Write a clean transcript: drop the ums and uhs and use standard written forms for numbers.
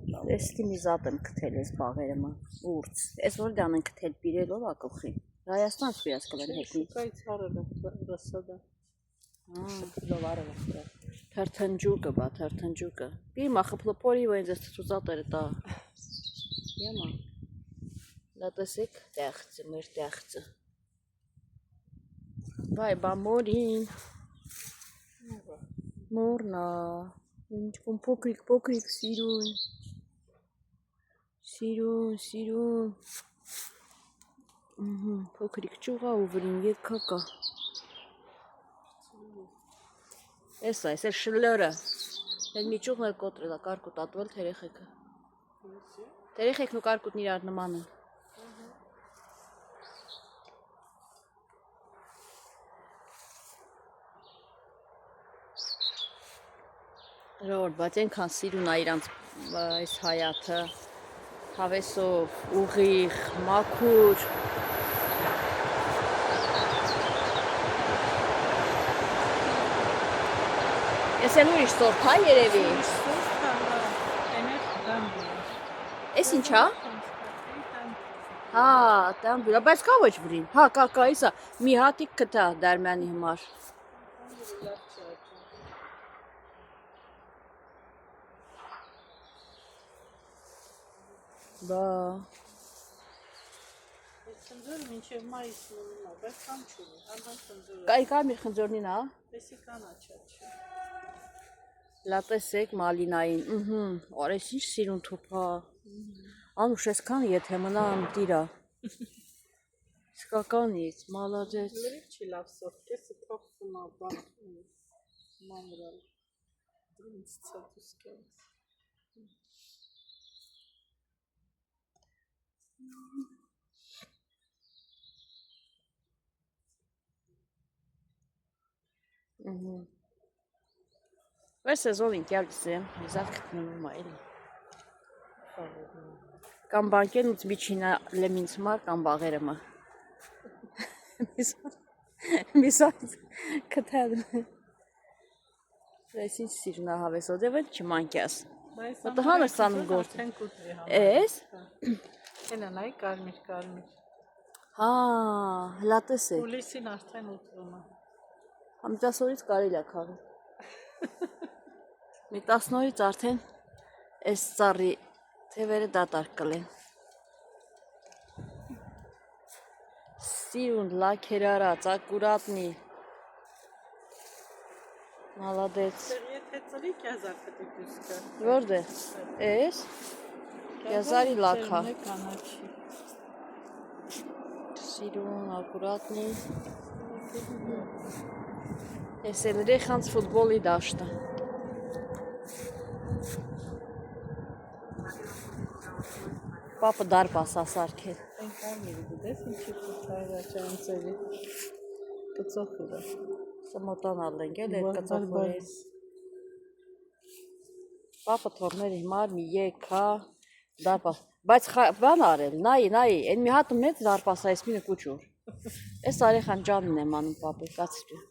Էստի մի զատ եմ կթել ես բաղերը մը, ուրց, ես որ դան են կթել բիրելով ակլխի, Հայաստան սպիրած կլեն հետնի։ Շուկայից հարել եմ, ռասադա, լովարել եմ։ Թարթանջուկը բա, թարթանջուկը, բիր մա խպլոպորի ու ենձ ես թծուզատերը տա, յամա, լատեսեք տեղծը, մեր տեղծը, բայ բա մորին, մորնա, ինչ-կում պոքրիկ սիրուն, Սիրուն, փոքրիկ ճուղա ու վրին եկա կա։ Էս է շլորը, հետ մի ճուղն էլ կոտրել է, կարկուտ ատվել թերեխեքը։ Թերեխեքն ու կարկուտն իրար նման են։ Ժողովուրդ, բայց ենքան սիրուն է իրանց այս հայաթը, հավեսով, ուղիղ, մաքուր։ Ես էլ ուրիշ սորտ հա երևի։ Էս ինչ հա։ Հա, տամբյուրա, բայց կա ոչ վրին։ Հա, կա, իսա, մի հատիկ կտա դարմյանի համար։ Բա։ Խնձորը մինչև մայիս մնում է, բայց կամ չունի, անդամ խնձորը։ Կա մեր խնձորնին հա։ Տեսի կանաչա չէ։ Լատեսեք մալինային, արես ինչ սիրուն թուփա։ Անուշ այսքան եթե մնա ամտիրա։ Իսկականից, մալադեց։ Լրիվ չի լավ սորտ, կեսը թողվում է բան մանրալ։ Ինձ ցածուս կյանց։ Այս սեզոնին կյալիս եմ, իզատ կտնում այլի։ Կամ բանկենուց միջինա լեմինց մար, կամ բաղերը մը։ Միսատ կտել։ Այս ինչ սիրնա հավեսոդ է վետ չմանկյաս։ Մտհան է սանում գործ։ Ես։ Հելա նայ կարմիր։ Հա, լատես է։ Հուլիսին արդեն ուտվում է։ Համտասորից կարիլ է քաղել։ Մի 10 օրից արդեն այս ծառի թևերը դատարկ կլեն։ Սիրուն, լաքերարած, ակուրատնի։ Մալադեց։ Եթե ծրի կյազարկը դուքուսկը։ Որդ է։ Ես։ Կյազարի լակա։ Սիրուն, ակուրատնի։ Ես էլ ռեխանց ֆուտբոլի դաշտը։ Պապը դարպաս ասարքել։ Այն կարմիրը գուդես ինչի կուտայր աչանցերի կծոխուրը։ Սմոտանալ ենք էլ էդ կծոխուրից։ Պապը թորներ հիմար մի եկա դարպաս։ Բայց բան արել, նայի, են մի հատը մեծ դարպաս այս մինը կուչուր։ Ես արեխան ջանին եմ անում պապը, կացրի։